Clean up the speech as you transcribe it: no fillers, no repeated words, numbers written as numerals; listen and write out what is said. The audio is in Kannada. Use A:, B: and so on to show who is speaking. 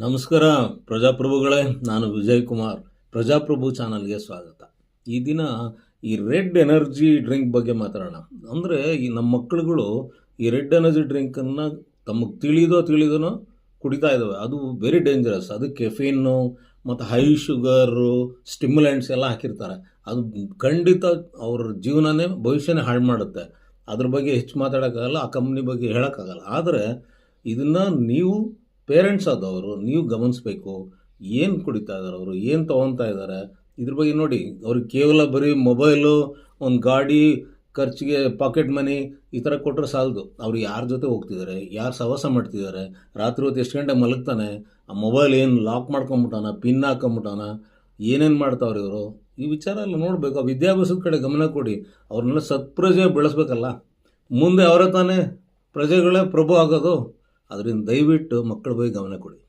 A: ನಮಸ್ಕಾರ ಪ್ರಜಾಪ್ರಭುಗಳೇ, ನಾನು ವಿಜಯ್ ಕುಮಾರ್. ಪ್ರಜಾಪ್ರಭು ಚಾನಲ್ಗೆ ಸ್ವಾಗತ. ಈ ದಿನ ಈ ರೆಡ್ ಎನರ್ಜಿ ಡ್ರಿಂಕ್ ಬಗ್ಗೆ ಮಾತಾಡೋಣ. ಅಂದರೆ ಈ ನಮ್ಮ ಮಕ್ಕಳುಗಳು ಈ ರೆಡ್ ಎನರ್ಜಿ ಡ್ರಿಂಕನ್ನು ತಮಗೆ ತಿಳಿದೋ ಕುಡಿತಾ ಇದ್ದಾವೆ. ಅದು ವೆರಿ ಡೇಂಜರಸ್. ಅದು ಕೆಫೀನು ಮತ್ತು ಹೈ ಶುಗರು, ಸ್ಟಿಮ್ಯುಲೆಂಟ್ಸ್ ಎಲ್ಲ ಹಾಕಿರ್ತಾರೆ. ಅದು ಖಂಡಿತ ಅವ್ರ ಜೀವನನೇ ಭವಿಷ್ಯನೇ ಹಾಳು ಮಾಡುತ್ತೆ. ಅದ್ರ ಬಗ್ಗೆ ಹೆಚ್ಚು ಮಾತಾಡೋಕ್ಕಾಗಲ್ಲ, ಆ ಕಂಪ್ನಿ ಬಗ್ಗೆ ಹೇಳೋಕ್ಕಾಗಲ್ಲ. ಆದರೆ ಇದನ್ನು ನೀವು ಪೇರೆಂಟ್ಸ್ ಆದವರು ನೀವು ಗಮನಿಸಬೇಕು. ಏನು ಕುಡಿತಾ ಇದ್ದಾರೆ ಅವರು, ಏನು ತೊಗೊತಾ ಇದ್ದಾರೆ, ಇದ್ರ ಬಗ್ಗೆ ನೋಡಿ. ಅವ್ರಿಗೆ ಕೇವಲ ಬರೀ ಮೊಬೈಲು, ಒಂದು ಗಾಡಿ ಖರ್ಚಿಗೆ ಪಾಕೆಟ್ ಮನಿ ಈ ಥರ ಕೊಟ್ಟರೆ ಸಾಲದು. ಅವ್ರು ಯಾರ ಜೊತೆ ಹೋಗ್ತಿದ್ದಾರೆ, ಯಾರು ಸಹವಾಸ ಮಾಡ್ತಿದ್ದಾರೆ, ರಾತ್ರಿ ಹೊತ್ತು ಎಷ್ಟು ಗಂಟೆ ಮಲಗ್ತಾನೆ, ಆ ಮೊಬೈಲ್ ಏನು ಲಾಕ್ ಮಾಡ್ಕೊಂಬಿಟ್ಟಾನ, ಪಿನ್ ಹಾಕೊಂಬಿಟ್ಟಾನ, ಏನೇನು ಮಾಡ್ತಾವ್ರಿ ಇವರು, ಈ ವಿಚಾರ ಎಲ್ಲ ನೋಡಬೇಕು. ಆ ವಿದ್ಯಾಭ್ಯಾಸದ ಕಡೆ ಗಮನ ಕೊಡಿ. ಅವ್ರನ್ನೆಲ್ಲ ಸತ್ಪ್ರಜೆ ಬೆಳೆಸ್ಬೇಕಲ್ಲ. ಮುಂದೆ ಅವರೇ ತಾನೇ ಪ್ರಜೆಗಳೇ ಪ್ರಭು ಆಗೋದು. ಅದರಿಂದ ದಯವಿಟ್ಟು ಮಕ್ಕಳ ಬಗ್ಗೆ ಗಮನ ಕೊಡಿ.